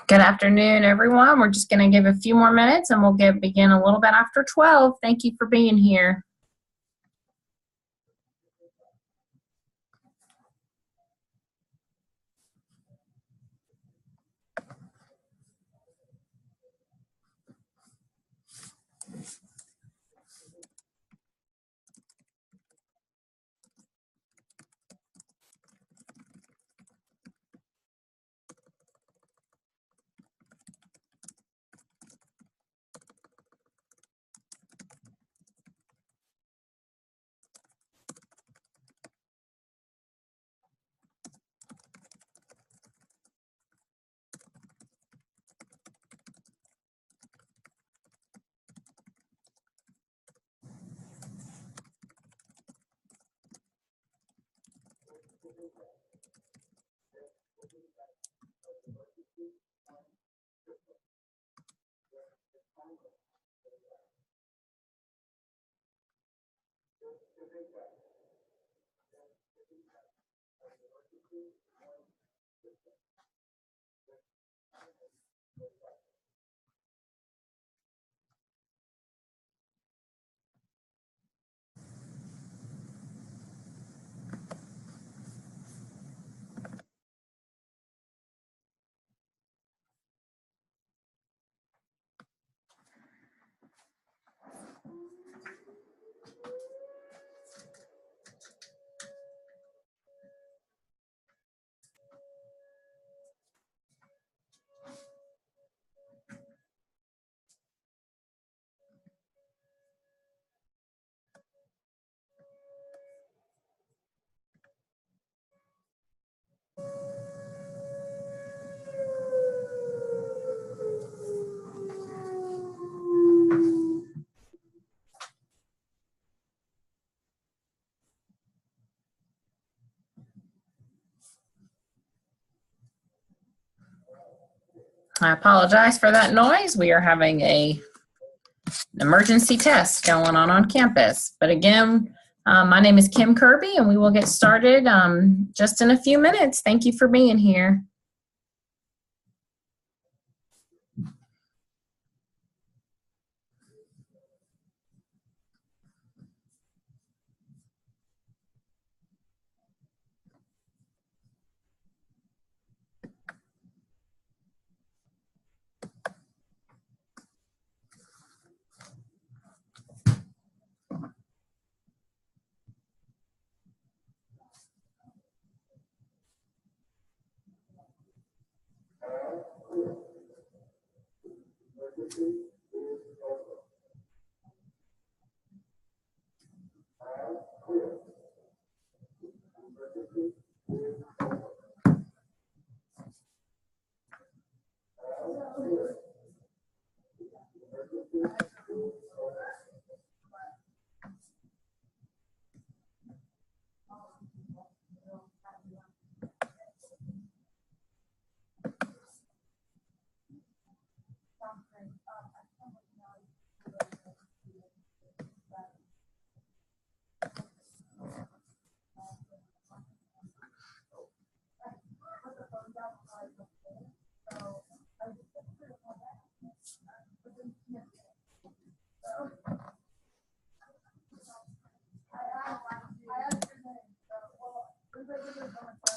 Good afternoon, everyone. We're just going to give a few more minutes and we'll begin a little bit after 12. Thank you for being here. I apologize for that noise. We are having an emergency test going on campus. But again, my name is Kim Kirby, and we will get started just in a few minutes. Thank you for being here.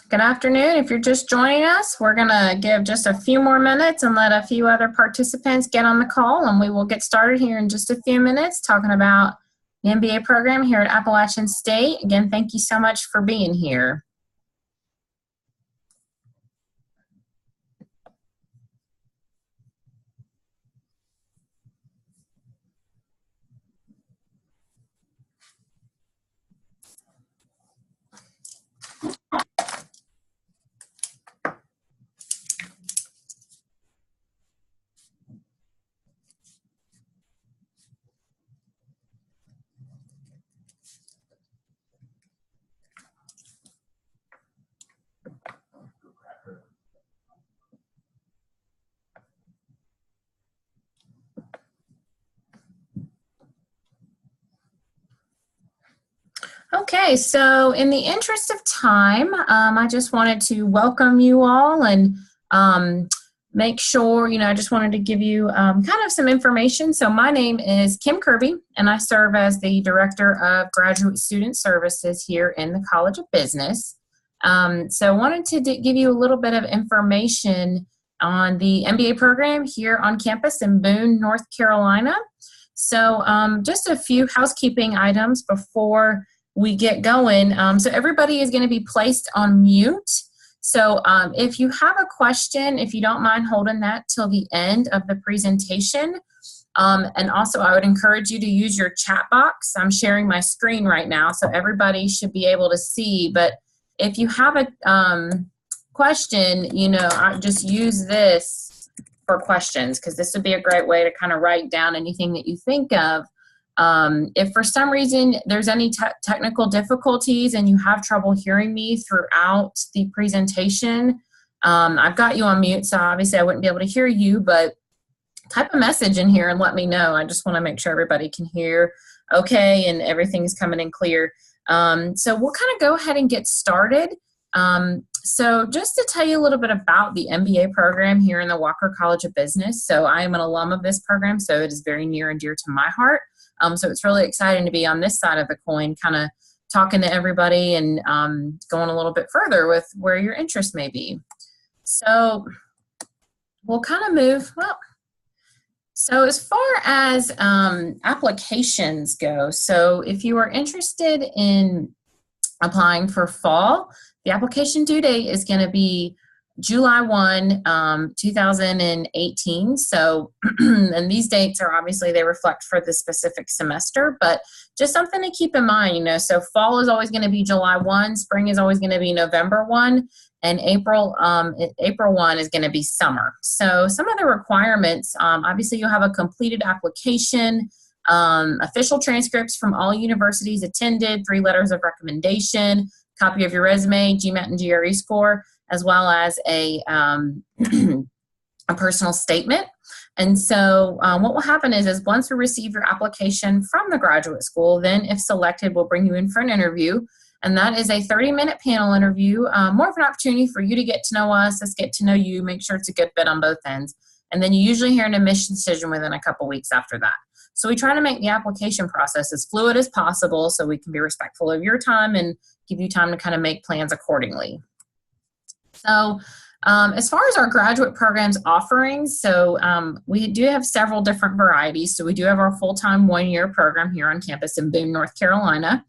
Good afternoon. If you're just joining us, we're going to give just a few more minutes and let a few other participants get on the call, and we will get started here in just a few minutes talking about the MBA program here at Appalachian State. Again, thank you so much for being here. Okay, so in the interest of time, I just wanted to welcome you all and make sure, I just wanted to give you kind of some information. So my name is Kim Kirby, and I serve as the Director of Graduate Student Services here in the College of Business. So I wanted to give you a little bit of information on the MBA program here on campus in Boone, North Carolina. So just a few housekeeping items before we get going. So everybody is going to be placed on mute. So if you have a question, if you don't mind holding that till the end of the presentation. And also I would encourage you to use your chat box. I'm sharing my screen right now, so everybody should be able to see. But if you have a question, I just use this for questions, because this would be a great way to kind of write down anything that you think of. If for some reason there's any technical difficulties and you have trouble hearing me throughout the presentation, I've got you on mute, so obviously I wouldn't be able to hear you, but type a message in here and let me know. I just want to make sure everybody can hear okay and everything's coming in clear. So we'll kind of go ahead and get started. So just to tell you a little bit about the MBA program here in the Walker College of Business. So I am an alum of this program, so it is very near and dear to my heart. So it's really exciting to be on this side of the coin, kind of talking to everybody and going a little bit further with where your interest may be. So we'll kind of move, so as far as applications go, so if you are interested in applying for fall, the application due date is going to be July 1, 2018. So, and these dates are obviously, they reflect for the specific semester, but just something to keep in mind, so fall is always going to be July 1, spring is always going to be November 1, and April 1 is going to be summer. So some of the requirements, obviously you'll have a completed application, official transcripts from all universities attended, 3 letters of recommendation, copy of your resume, GMAT and GRE score, as well as a personal statement. And so what will happen is once we receive your application from the graduate school, then if selected, we'll bring you in for an interview. And that is a 30-minute panel interview, more of an opportunity for you to get to know us get to know you, make sure it's a good fit on both ends. And then you usually hear an admission decision within a couple weeks after that. So we try to make the application process as fluid as possible so we can be respectful of your time and give you time to kind of make plans accordingly. So as far as our graduate programs offerings, so we do have several different varieties. So we do have our full-time 1-year program here on campus in Boone, North Carolina.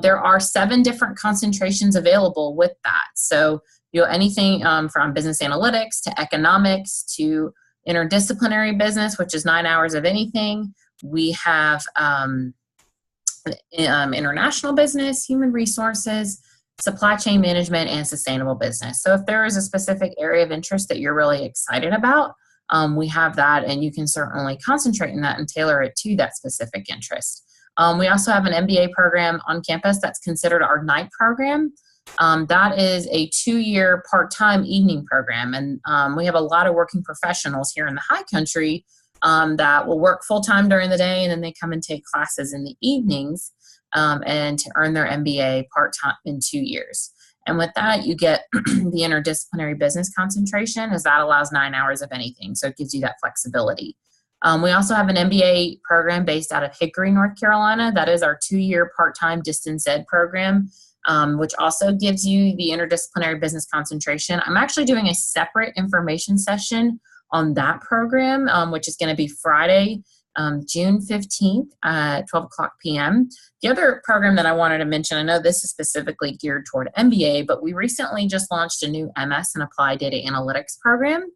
There are 7 different concentrations available with that. So anything from business analytics to economics to interdisciplinary business, which is 9 hours of anything. We have international business, human resources, supply chain management, and sustainable business. So if there is a specific area of interest that you're really excited about, we have that, and you can certainly concentrate in that and tailor it to that specific interest. We also have an MBA program on campus that's considered our night program. That is a 2-year part-time evening program, and we have a lot of working professionals here in the high country that will work full-time during the day, and then they come and take classes in the evenings and to earn their MBA part-time in 2 years. And with that, you get the interdisciplinary business concentration, as that allows 9 hours of anything, so it gives you that flexibility. We also have an MBA program based out of Hickory, North Carolina. That is our 2-year part-time distance ed program, which also gives you the interdisciplinary business concentration. I'm actually doing a separate information session on that program, which is going to be Friday, June 15th at 12 o'clock p.m. The other program that I wanted to mention, I know this is specifically geared toward MBA, but we recently just launched a new MS in Applied Data Analytics program.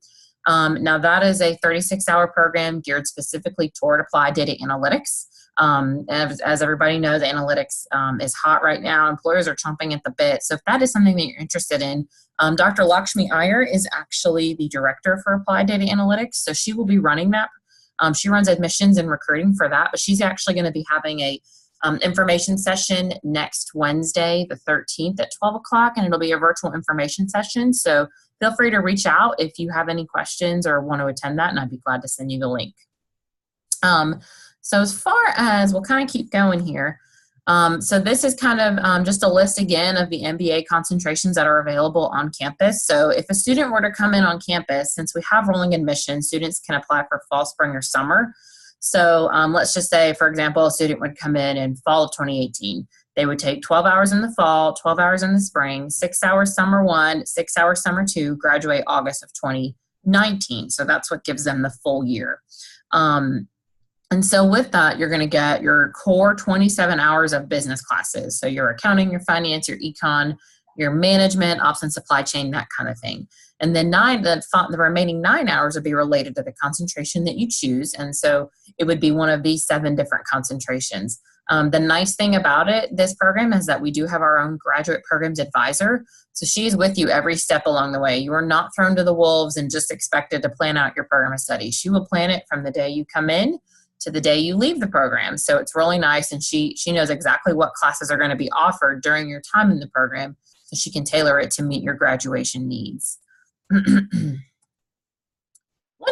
Now that is a 36-hour program geared specifically toward applied data analytics. As everybody knows, analytics is hot right now. Employers are chomping at the bit. So if that is something that you're interested in, Dr. Lakshmi Iyer is actually the director for applied data analytics. So she will be running that. She runs admissions and recruiting for that, but she's actually going to be having a information session next Wednesday, the 13th at 12 o'clock, and it'll be a virtual information session. So feel free to reach out if you have any questions or want to attend that, and I'd be glad to send you the link. So as far as, we'll kind of keep going here. So this is kind of just a list again of the MBA concentrations that are available on campus. So if a student were to come in on campus, since we have rolling admission, students can apply for fall, spring, or summer. So let's just say, for example, a student would come in fall of 2018. They would take 12 hours in the fall, 12 hours in the spring, 6 hours summer 1, 6 hours summer 2, graduate August of 2019. So that's what gives them the full year. And so with that, you're going to get your core 27 hours of business classes. So your accounting, your finance, your econ, your management, ops and supply chain, that kind of thing. And then the remaining 9 hours would be related to the concentration that you choose. And so it would be one of these 7 different concentrations. The nice thing about this program is that we do have our own graduate programs advisor. So she's with you every step along the way. You are not thrown to the wolves and just expected to plan out your program of study. She will plan it from the day you come in to the day you leave the program. So it's really nice, and she knows exactly what classes are going to be offered during your time in the program, so she can tailor it to meet your graduation needs. One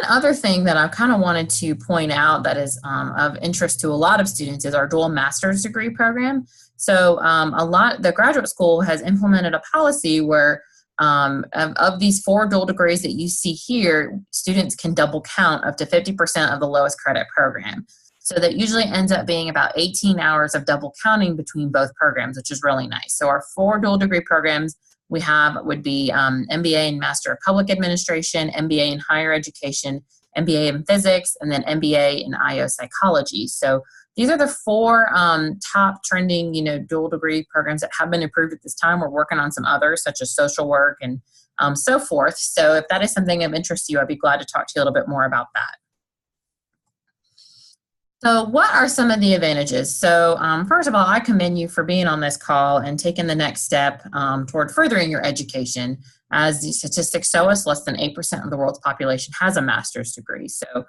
other thing that I kind of wanted to point out that is of interest to a lot of students is our dual master's degree program. So the graduate school has implemented a policy where of these 4 dual degrees that you see here, students can double count up to 50% of the lowest credit program. So that usually ends up being about 18 hours of double counting between both programs, which is really nice. So our 4 dual degree programs we have would be MBA in Master of Public Administration, MBA in Higher Education, MBA in Physics, and then MBA in IO Psychology. So these are the 4 top trending, dual degree programs that have been approved at this time. We're working on some others, such as social work and so forth. So if that is something of interest to you, I'd be glad to talk to you a little bit more about that. So what are some of the advantages? So first of all, I commend you for being on this call and taking the next step toward furthering your education. As the statistics show us, less than 8% of the world's population has a master's degree. So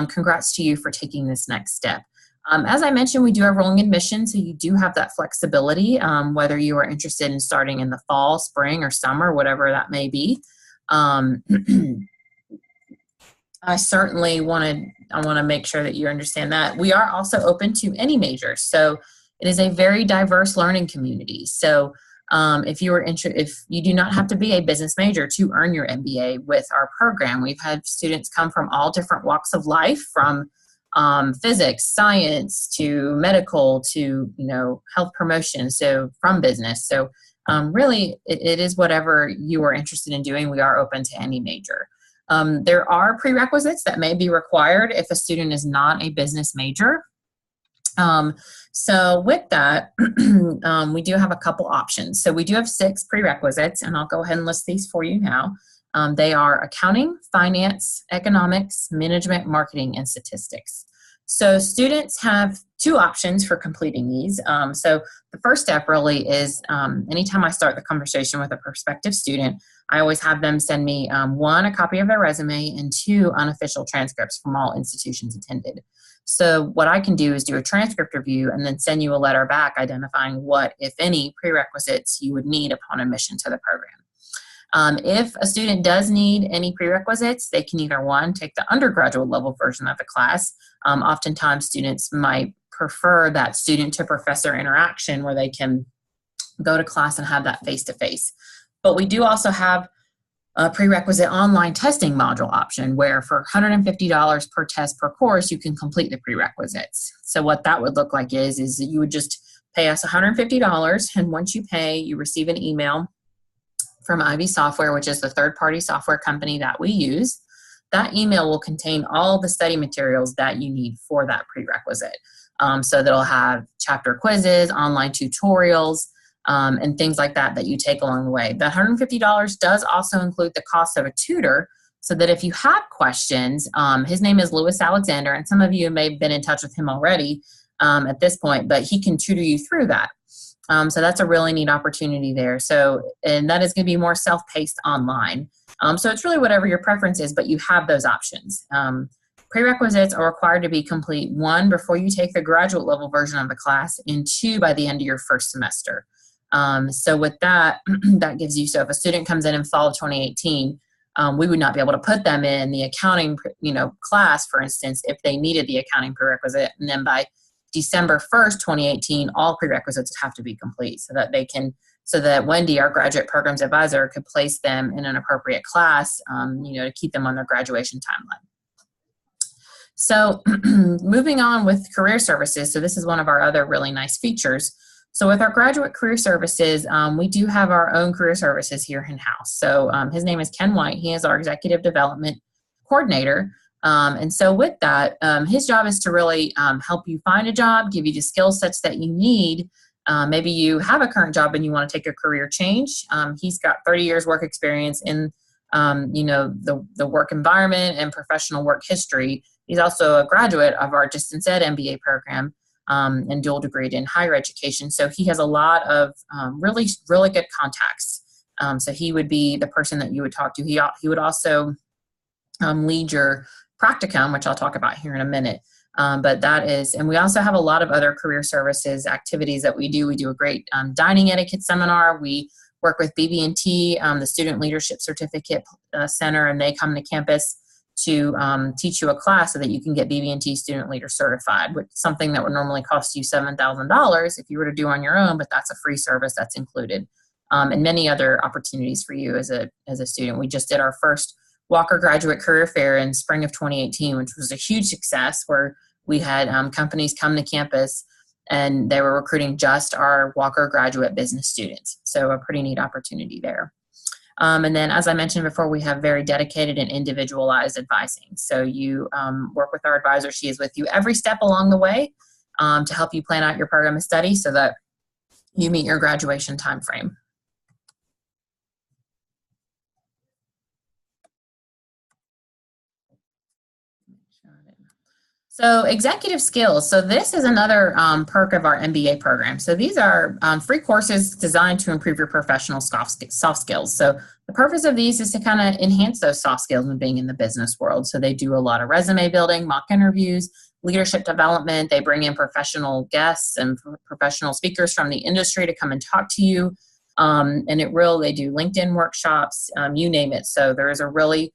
congrats to you for taking this next step. As I mentioned, we do have rolling admission, so you do have that flexibility, whether you are interested in starting in the fall, spring, or summer, whatever that may be. I certainly want to make sure that you understand that. We are also open to any major, so it is a very diverse learning community. So if you do not have to be a business major to earn your MBA with our program. We've had students come from all different walks of life, from physics, science, to medical, to health promotion, so from business. So really, it is whatever you are interested in doing. We are open to any major. There are prerequisites that may be required if a student is not a business major. So with that, we do have a couple options. So we do have 6 prerequisites, and I'll go ahead and list these for you now. They are accounting, finance, economics, management, marketing, and statistics. So students have 2 options for completing these. So the first step really is anytime I start the conversation with a prospective student, I always have them send me, one, a copy of their resume, and two, unofficial transcripts from all institutions attended. So what I can do is do a transcript review and then send you a letter back identifying what, if any, prerequisites you would need upon admission to the program. If a student does need any prerequisites, they can either, one, take the undergraduate level version of the class. Oftentimes students might prefer that student to professor interaction where they can go to class and have that face-to-face. But we do also have a prerequisite online testing module option where for $150 per test per course, you can complete the prerequisites. So what that would look like is you would just pay us $150, and once you pay, you receive an email from Ivy Software, which is the third-party software company that we use. That email will contain all the study materials that you need for that prerequisite. So that'll have chapter quizzes, online tutorials, and things like that that you take along the way. The $150 does also include the cost of a tutor, so that if you have questions, his name is Louis Alexander, and some of you may have been in touch with him already at this point, but he can tutor you through that. So that's a really neat opportunity there. So, and that is going to be more self-paced online. So it's really whatever your preference is, but you have those options. Prerequisites are required to be complete, one, before you take the graduate level version of the class, and two, by the end of your first semester. So with that, that gives you, so if a student comes in fall of 2018, we would not be able to put them in the accounting, class, for instance, if they needed the accounting prerequisite. And then by December 1st, 2018, all prerequisites have to be complete so that Wendy, our graduate programs advisor, could place them in an appropriate class, to keep them on their graduation timeline. So moving on with career services. So this is one of our other really nice features. So with our graduate career services, we do have our own career services here in-house. So his name is Ken White. He is our executive development coordinator. And so with that, his job is to really help you find a job, give you the skill sets that you need. Maybe you have a current job and you want to take a career change. He's got 30 years work experience in, the work environment and professional work history. He's also a graduate of our distance ed MBA program and dual degree in higher education. So he has a lot of really, really good contacts. So he would be the person that you would talk to. He would also lead your practicum, which I'll talk about here in a minute. But that is, and we also have a lot of other career services activities that we do. We do a great dining etiquette seminar. We work with BB&T, the Student Leadership Certificate Center, and they come to campus to teach you a class so that you can get BB&T Student Leader Certified, which is something that would normally cost you $7,000 if you were to do on your own, but that's a free service that's included. And many other opportunities for you as a student. We just did our first Walker Graduate Career Fair in spring of 2018, which was a huge success, where we had companies come to campus and they were recruiting just our Walker graduate business students. So a pretty neat opportunity there. And then, as I mentioned before, we have very dedicated and individualized advising. So you work with our advisor. She is with you every step along the way to help you plan out your program of study so that you meet your graduation time frame. So executive skills. So this is another perk of our MBA program. So these are free courses designed to improve your professional soft skills. So the purpose of these is to kind of enhance those soft skills when being in the business world. So they do a lot of resume building, mock interviews, leadership development. They bring in professional guests and professional speakers from the industry to come and talk to you. And they do LinkedIn workshops, you name it. So there is a really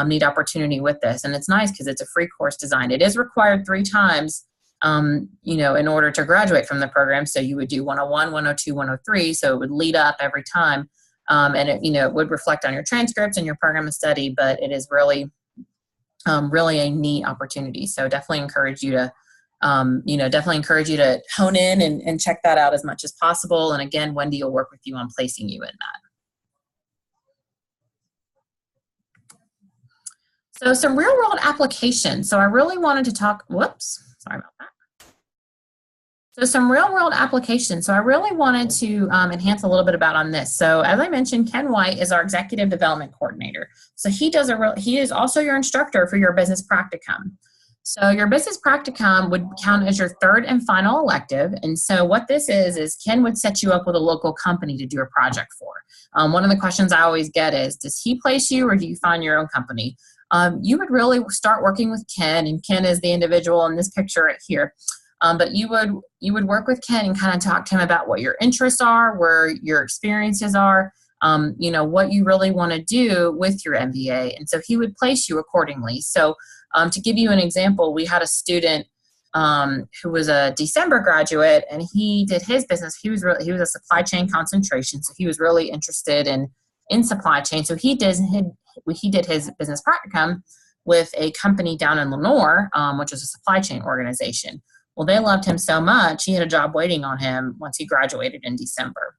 neat opportunity with this. And it's nice because it's a free course design. It is required 3 times, in order to graduate from the program. So you would do 101, 102, 103. So it would lead up every time. And it would reflect on your transcripts and your program of study, but it is really, really a neat opportunity. So definitely encourage you to, hone in and check that out as much as possible. And again, Wendy will work with you on placing you in that. So some real world applications. So I really wanted to talk, sorry about that. So some real world applications. So I really wanted to enhance a little bit on this. So as I mentioned, Ken White is our executive development coordinator. So he is also your instructor for your business practicum. So your business practicum would count as your third and final elective. And so what this is Ken would set you up with a local company to do a project for. One of the questions I always get is, does he place you or do you find your own company? You would really start working with Ken, and Ken is the individual in this picture right here. But you would work with Ken and kind of talk to him about what your interests are, where your experiences are, what you really want to do with your MBA. And so he would place you accordingly. So to give you an example, we had a student who was a December graduate, and he did his business. He was a supply chain concentration, so he was really interested in supply chain. So he did his business practicum with a company down in Lenore, which is a supply chain organization. Well, they loved him so much, he had a job waiting on him once he graduated in December.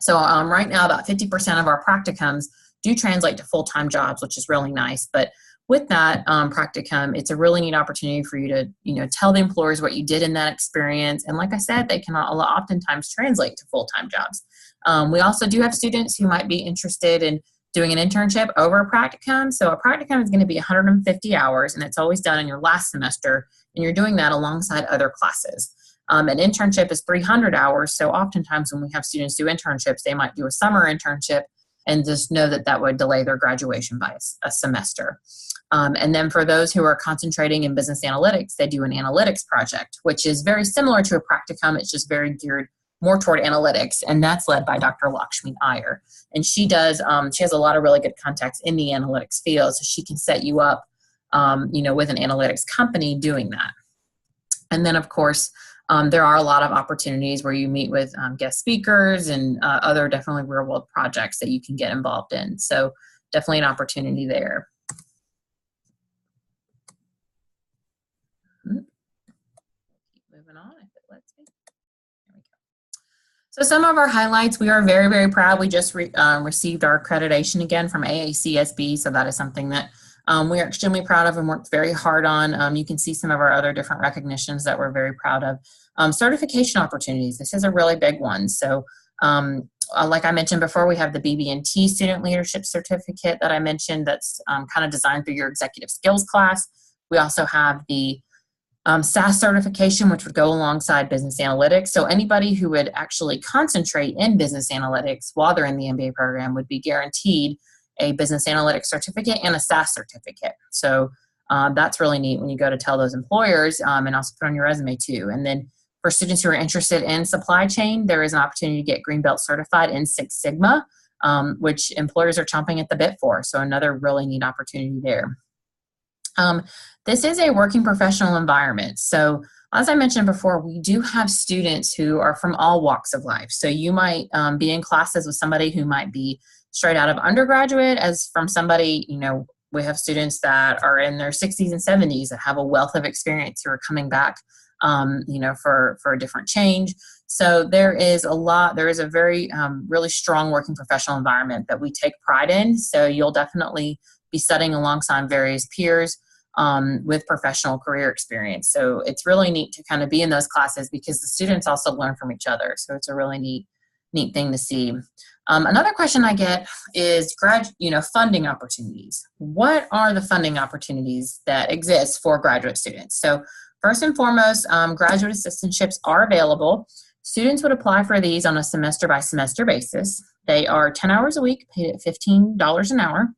So right now, about 50% of our practicums do translate to full-time jobs, which is really nice. But with that practicum, it's a really neat opportunity for you to, tell the employers what you did in that experience. And like I said, they can oftentimes translate to full-time jobs. We also do have students who might be interested in doing an internship over a practicum. So a practicum is going to be 150 hours, and it's always done in your last semester, and you're doing that alongside other classes. An internship is 300 hours, so oftentimes when we have students do internships, they might do a summer internship and just know that would delay their graduation by a semester. And then for those who are concentrating in business analytics, they do an analytics project, which is very similar to a practicum. It's just very geared more toward analytics, and that's led by Dr. Lakshmi Iyer. And she has a lot of really good contacts in the analytics field, so she can set you up, with an analytics company doing that. And then, of course, there are a lot of opportunities where you meet with guest speakers and other definitely real-world projects that you can get involved in. So definitely an opportunity there. Keep moving on if it lets me. There we go. So some of our highlights, we are very, very proud. We just received our accreditation again from AACSB, so that is something that we are extremely proud of and worked very hard on. You can see some of our other different recognitions that we're very proud of. Certification opportunities, this is a really big one. So like I mentioned before, we have the BB&T Student Leadership Certificate that I mentioned that's kind of designed for your executive skills class. We also have the SAS certification, which would go alongside business analytics. So anybody who would actually concentrate in business analytics while they're in the MBA program would be guaranteed a business analytics certificate and a SAS certificate. So that's really neat when you go to tell those employers, and also put on your resume too. And then for students who are interested in supply chain, there is an opportunity to get Green Belt certified in Six Sigma, which employers are chomping at the bit for. So another really neat opportunity there. This is a working professional environment. So as I mentioned before, we do have students who are from all walks of life. So you might be in classes with somebody who might be straight out of undergraduate, as from somebody, we have students that are in their 60s and 70s that have a wealth of experience who are coming back, for a different change. So there is a very, really strong working professional environment that we take pride in. So you'll definitely be studying alongside various peers with professional career experience. So it's really neat to kind of be in those classes because the students also learn from each other. So it's a really neat thing to see. Another question I get is funding opportunities. What are the funding opportunities that exist for graduate students? So first and foremost, graduate assistantships are available. Students would apply for these on a semester by semester basis. They are 10 hours a week, paid at $15 an hour.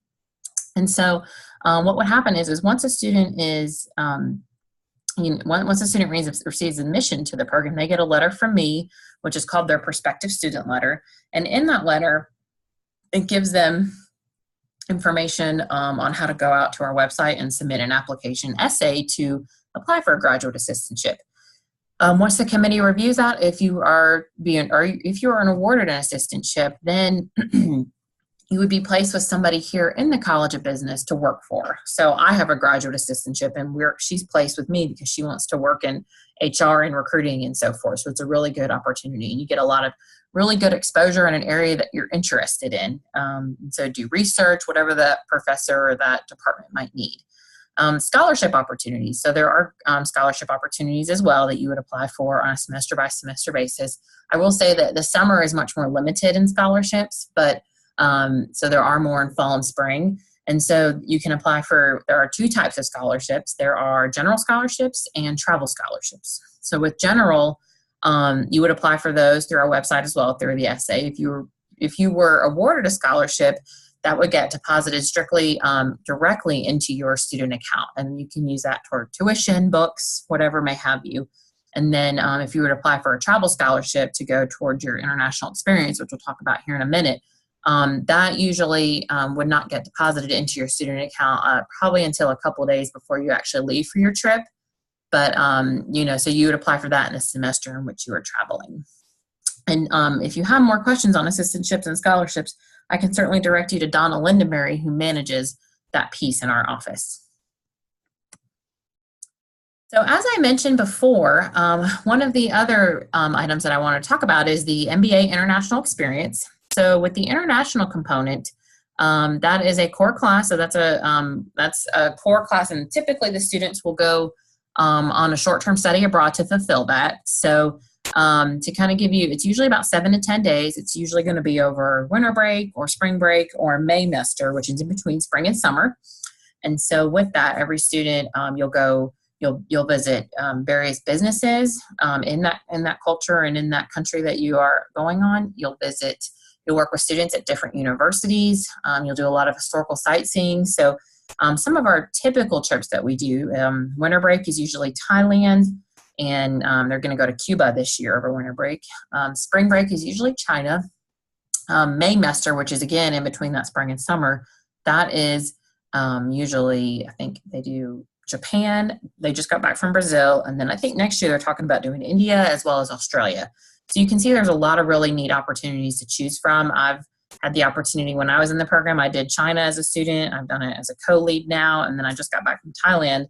And so what would happen is once a student receives admission to the program, they get a letter from me, which is called their prospective student letter. And in that letter, it gives them information on how to go out to our website and submit an application essay to apply for a graduate assistantship. Once the committee reviews that, if you are awarded an assistantship, then you would be placed with somebody here in the College of Business to work for. So I have a graduate assistantship, and she's placed with me because she wants to work in HR and recruiting and so forth. So it's a really good opportunity, and you get a lot of really good exposure in an area that you're interested in. So do research, whatever that professor or that department might need. Scholarship opportunities. So there are scholarship opportunities as well that you would apply for on a semester by semester basis. I will say that the summer is much more limited in scholarships, but so there are more in fall and spring. And so you can apply for, there are two types of scholarships. There are general scholarships and travel scholarships. So with general, you would apply for those through our website as well, through the essay. If you were awarded a scholarship, that would get deposited strictly directly into your student account. And you can use that toward tuition, books, whatever may have you. And then if you were to apply for a travel scholarship to go towards your international experience, which we'll talk about here in a minute, that usually would not get deposited into your student account probably until a couple of days before you actually leave for your trip. But, so you would apply for that in the semester in which you are traveling. And if you have more questions on assistantships and scholarships, I can certainly direct you to Donna Lindenberry, who manages that piece in our office. So as I mentioned before, one of the other items that I want to talk about is the MBA International Experience. So with the international component, that is a core class. So that's a core class, and typically the students will go on a short-term study abroad to fulfill that. So to kind of give you, it's usually about 7 to 10 days. It's usually going to be over winter break or spring break or Maymester, which is in between spring and summer. And so with that, every student, you'll visit various businesses in that culture and in that country that you are going on. You'll work with students at different universities. You'll do a lot of historical sightseeing. So some of our typical trips that we do, winter break is usually Thailand, and they're going to go to Cuba this year over winter break. Spring break is usually China. Maymester, which is again in between that spring and summer, that is usually, I think they do Japan. They just got back from Brazil, and then I think next year they're talking about doing India as well as Australia. So you can see there's a lot of really neat opportunities to choose from. I've had the opportunity when I was in the program. I did China as a student. I've done it as a co-lead now, and then I just got back from Thailand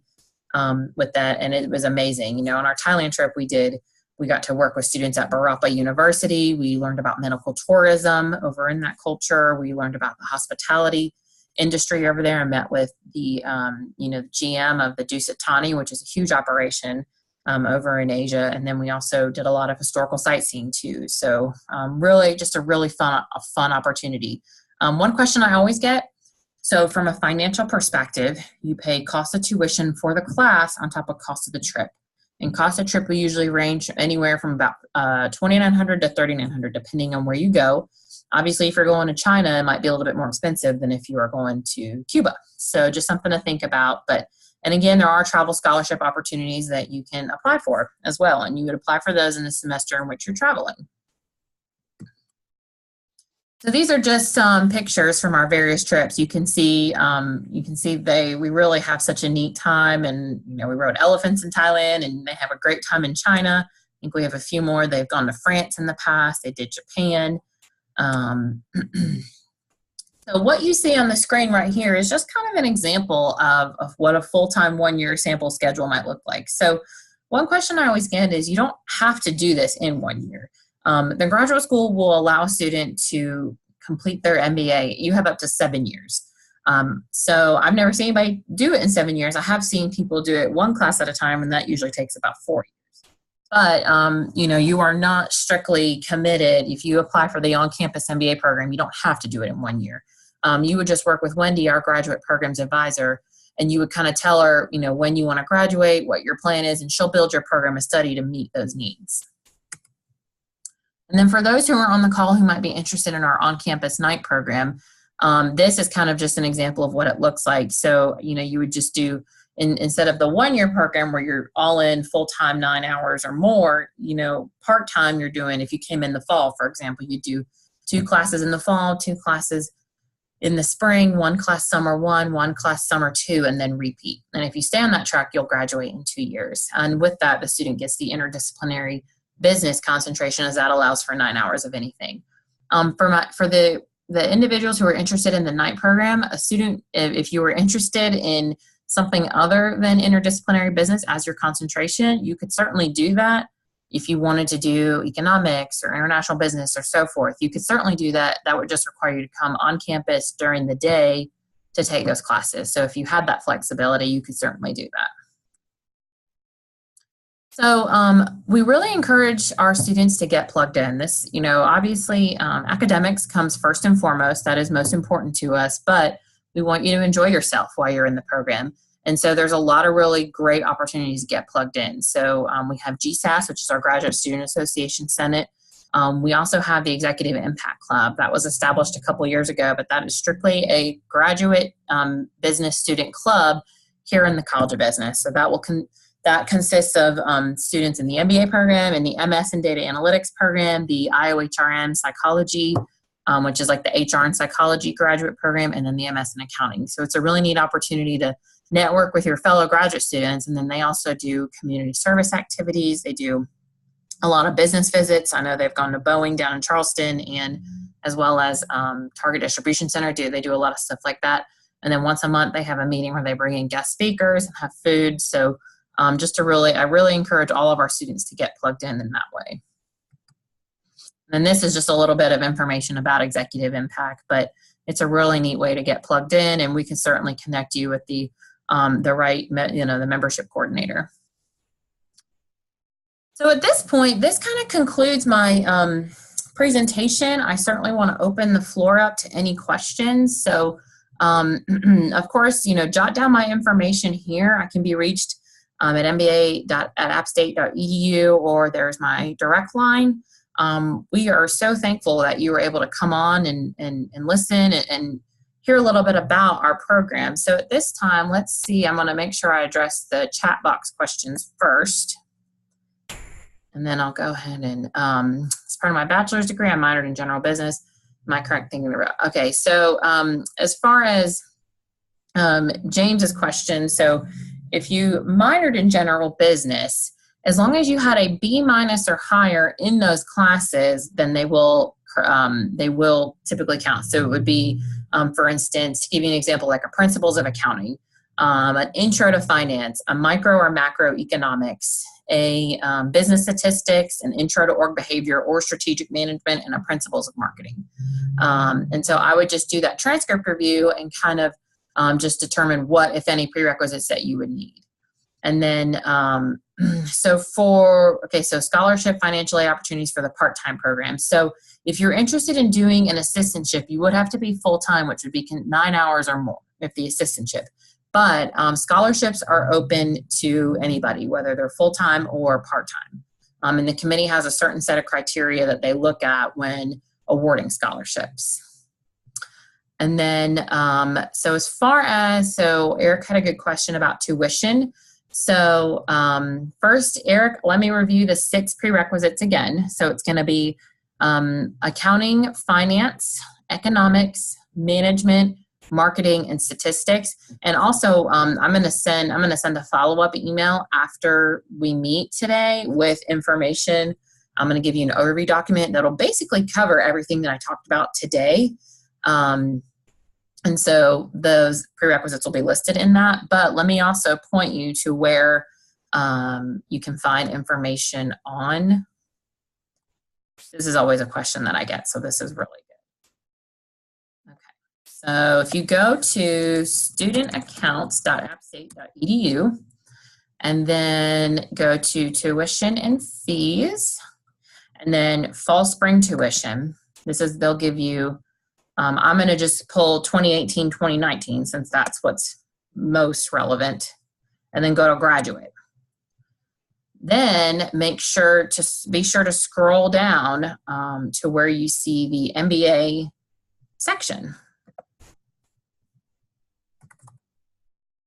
with that, and it was amazing. On our Thailand trip we got to work with students at Barapa University. We learned about medical tourism over in that culture. We learned about the hospitality industry over there and met with the GM of the Dusit Thani, which is a huge operation over in Asia. And then we also did a lot of historical sightseeing too. So really just a really fun opportunity. One question I always get, so from a financial perspective, you pay cost of tuition for the class on top of cost of the trip. And cost of trip will usually range anywhere from about $2,900 to $3,900 depending on where you go. Obviously, if you're going to China, it might be a little bit more expensive than if you are going to Cuba. So just something to think about. And again, there are travel scholarship opportunities that you can apply for as well. And you would apply for those in the semester in which you're traveling. So these are just some pictures from our various trips. You can see we really have such a neat time. And, we rode elephants in Thailand, and they have a great time in China. I think we have a few more. They've gone to France in the past. They did Japan. So what you see on the screen right here is just kind of an example of what a full-time one-year sample schedule might look like. So one question I always get is you don't have to do this in 1 year. The graduate school will allow a student to complete their MBA. You have up to 7 years. So I've never seen anybody do it in 7 years. I have seen people do it one class at a time, and that usually takes about 4 years. But, you are not strictly committed. If you apply for the on-campus MBA program, you don't have to do it in 1 year. You would just work with Wendy, our graduate programs advisor, and you would kind of tell her, when you want to graduate, what your plan is, and she'll build your program of study to meet those needs. And then for those who are on the call who might be interested in our on-campus night program, this is kind of just an example of what it looks like. So, you would just do, instead of the 1 year program where you're all in full-time 9 hours or more, part-time you're doing, if you came in the fall, for example, you do 2 classes in the fall, 2 classes in the spring, 1 class summer 1 class summer 2, and then repeat. And if you stay on that track, you'll graduate in 2 years. And with that, the student gets the interdisciplinary business concentration, as that allows for 9 hours of anything. For the individuals who are interested in the night program, a student, if you were interested in something other than interdisciplinary business as your concentration, you could certainly do that. If you wanted to do economics or international business or so forth, you could certainly do that. That would just require you to come on campus during the day to take those classes. So if you had that flexibility, you could certainly do that. So we really encourage our students to get plugged in. This, obviously academics comes first and foremost. That is most important to us, but we want you to enjoy yourself while you're in the program. And so there's a lot of really great opportunities to get plugged in. So we have GSAS, which is our Graduate Student Association Senate. We also have the Executive Impact Club that was established a couple years ago, but that is strictly a graduate business student club here in the College of Business. So that consists of students in the MBA program and the MS in Data Analytics program, the IOHRM Psychology, which is like the HR and Psychology graduate program, and then the MS in Accounting. So it's a really neat opportunity to network with your fellow graduate students, and then they also do community service activities. They do a lot of business visits. I know they've gone to Boeing down in Charleston, and as well as Target Distribution Center. They do a lot of stuff like that. And then once a month, they have a meeting where they bring in guest speakers and have food. So I really encourage all of our students to get plugged in that way. And this is just a little bit of information about Executive Impact, but it's a really neat way to get plugged in, and we can certainly connect you with the membership coordinator. So at this point, this kind of concludes my presentation. I certainly want to open the floor up to any questions. So of course, jot down my information here. I can be reached at mba.appstate.edu, or there's my direct line. We are so thankful that you were able to come on and listen and hear a little bit about our program. So at this time, let's see, I'm going to make sure I address the chat box questions first. And then I'll go ahead and, as part of my bachelor's degree, I minored in general business. Am I correct thinking about? Okay, so as far as James's question, so if you minored in general business, as long as you had a B- or higher in those classes, then they will typically count. So it would be, for instance, to give you an example, like a principles of accounting, an intro to finance, a micro or macroeconomics, a business statistics, an intro to org behavior or strategic management, and a principles of marketing. And so I would just do that transcript review and kind of just determine what, if any, prerequisites that you would need. And then, so scholarship, financial aid opportunities for the part-time program. So if you're interested in doing an assistantship, you would have to be full-time, which would be 9 hours or more if the assistantship. But scholarships are open to anybody, whether they're full-time or part-time. And the committee has a certain set of criteria that they look at when awarding scholarships. And then, Eric had a good question about tuition. So first, Eric, let me review the 6 prerequisites again. So it's going to be accounting, finance, economics, management, marketing, and statistics. And also, I'm going to send a follow-up email after we meet today with information. I'm going to give you an overview document that'll basically cover everything that I talked about today. And so those prerequisites will be listed in that. But let me also point you to where you can find information on. This is always a question that I get, so this is really good. Okay, so if you go to studentaccounts.appstate.edu and then go to tuition and fees, and then fall spring tuition, they'll give you, I'm going to just pull 2018, 2019, since that's what's most relevant, and then go to graduate. Then be sure to scroll down to where you see the MBA section.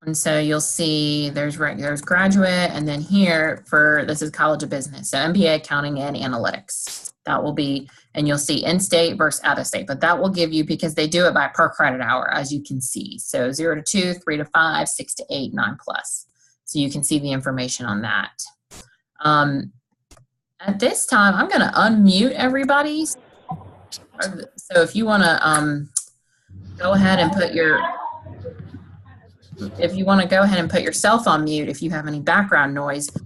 And so you'll see there's graduate, and then here this is College of Business, so MBA Accounting and Analytics. That will be, and you'll see in-state versus out-of-state, but that will give you, because they do it by per credit hour, as you can see. So 0 to 2, 3 to 5, 6 to 8, 9 plus. So you can see the information on that. At this time, I'm going to unmute everybody. So if you want to go ahead and put yourself on mute if you have any background noise. Does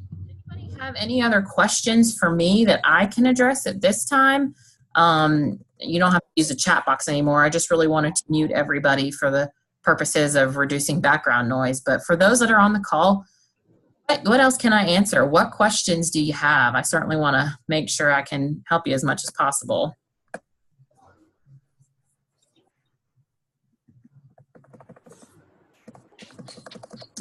anybody have any other questions for me that I can address at this time? You don't have to use the chat box anymore. I just really wanted to mute everybody for the purposes of reducing background noise. But for those that are on the call, what else can I answer? What questions do you have? I certainly want to make sure I can help you as much as possible.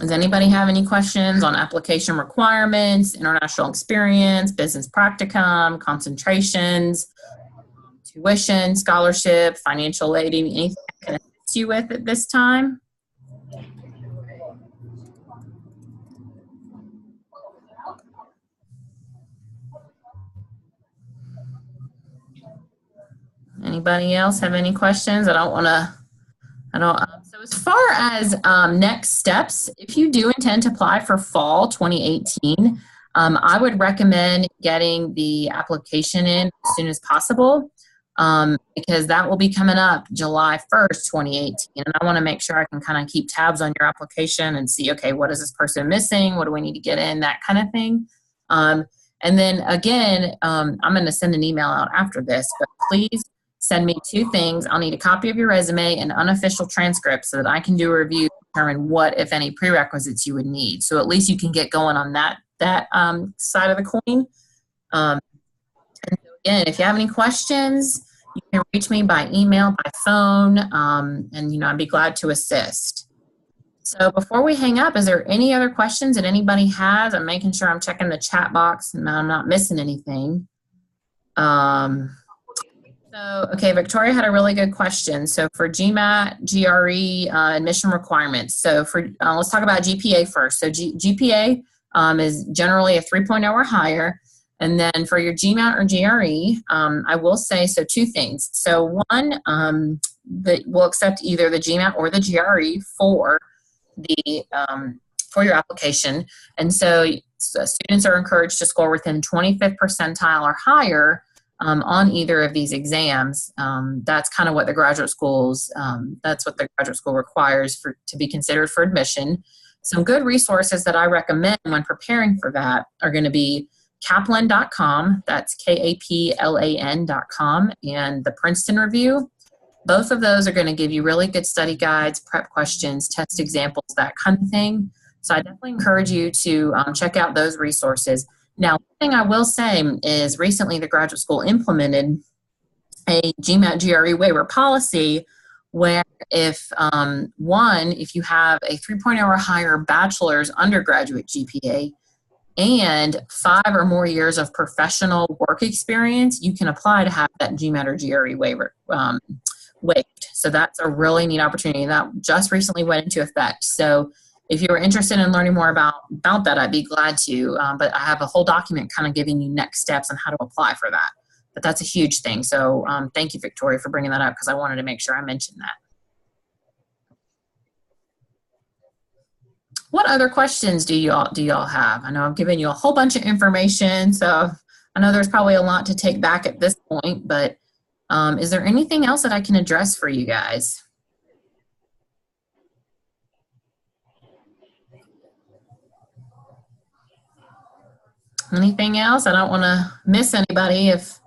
Does anybody have any questions on application requirements, international experience, business practicum, concentrations, tuition, scholarship, financial aid, anything I can assist you with at this time? Anybody else have any questions? So as far as next steps, if you do intend to apply for fall 2018, I would recommend getting the application in as soon as possible, because that will be coming up July 1st, 2018. And I want to make sure I can kind of keep tabs on your application and see, okay, what is this person missing? What do we need to get in? That kind of thing. And then again, I'm going to send an email out after this, but please send me 2 things. I'll need a copy of your resume and unofficial transcript so that I can do a review to determine what, if any, prerequisites you would need. So at least you can get going on that side of the coin. And so again, if you have any questions, you can reach me by email, by phone, and I'd be glad to assist. So before we hang up, is there any other questions that anybody has? I'm making sure I'm checking the chat box and I'm not missing anything. Okay, Victoria had a really good question. So for GMAT, GRE, admission requirements. So let's talk about GPA first. So GPA is generally a 3.0 or higher. And then for your GMAT or GRE, I will say, so 2 things. So one, that we'll accept either the GMAT or the GRE for your application. And so students are encouraged to score within 25th percentile or higher on either of these exams. That's kind of what the graduate schools, that's what the graduate school requires to be considered for admission. Some good resources that I recommend when preparing for that are going to be Kaplan.com, that's Kaplan.com, and the Princeton Review. Both of those are going to give you really good study guides, prep questions, test examples, that kind of thing. So I definitely encourage you to check out those resources. Now, one thing I will say is recently the graduate school implemented a GMAT GRE waiver policy where if you have a 3.0 or higher bachelor's undergraduate GPA and 5 or more years of professional work experience, you can apply to have that GMAT or GRE waiver waived. So that's a really neat opportunity that just recently went into effect. So if you were interested in learning more about that, I'd be glad to. But I have a whole document kind of giving you next steps on how to apply for that. But that's a huge thing. So thank you, Victoria, for bringing that up because I wanted to make sure I mentioned that. What other questions do y'all have? I know I've given you a whole bunch of information, so I know there's probably a lot to take back at this point, but is there anything else that I can address for you guys? Anything else? I don't want to miss anybody. If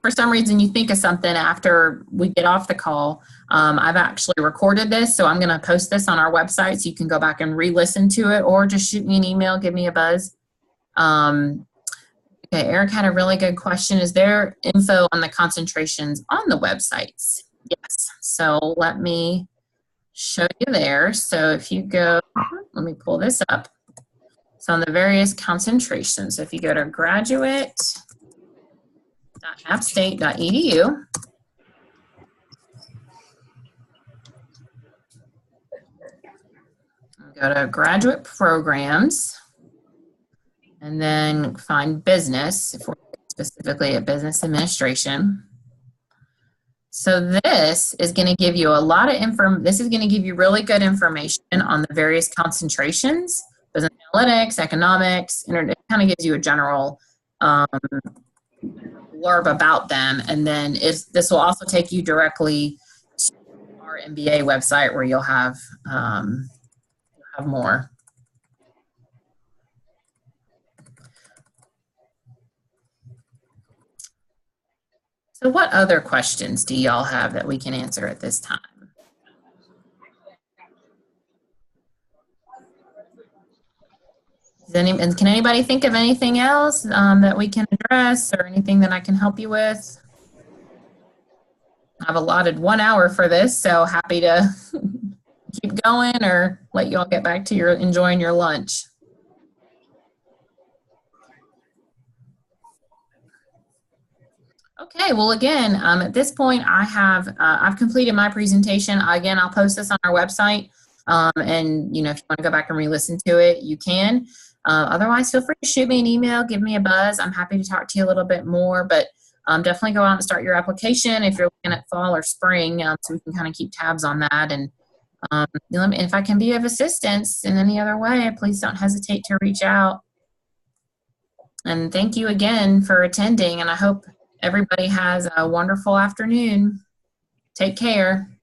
for some reason you think of something after we get off the call, I've actually recorded this, so I'm going to post this on our website so you can go back and re-listen to it, or just shoot me an email, give me a buzz. Okay, Eric had a really good question. Is there info on the concentrations on the websites? Yes. So let me show you there. So if you go, let me pull this up. So on the various concentrations, so if you go to graduate.appstate.edu, go to graduate programs, and then find business, if we're specifically at business administration. So this is going to give you a lot of this is going to give you really good information on the various concentrations, business analytics, economics, it kind of gives you a general blurb about them. And then this will also take you directly to our MBA website where you'll have more. So what other questions do y'all have that we can answer at this time? Can anybody think of anything else that we can address or anything that I can help you with? I've allotted 1 hour for this, so happy to keep going or let you all get back to your enjoying your lunch? Okay, well, again, at this point, I've completed my presentation. Again, I'll post this on our website, and if you want to go back and re-listen to it, you can. Otherwise, feel free to shoot me an email, give me a buzz. I'm happy to talk to you a little bit more, but definitely go out and start your application if you're looking at fall or spring, so we can kind of keep tabs on that. And if I can be of assistance in any other way, please don't hesitate to reach out. And thank you again for attending, and I hope everybody has a wonderful afternoon. Take care.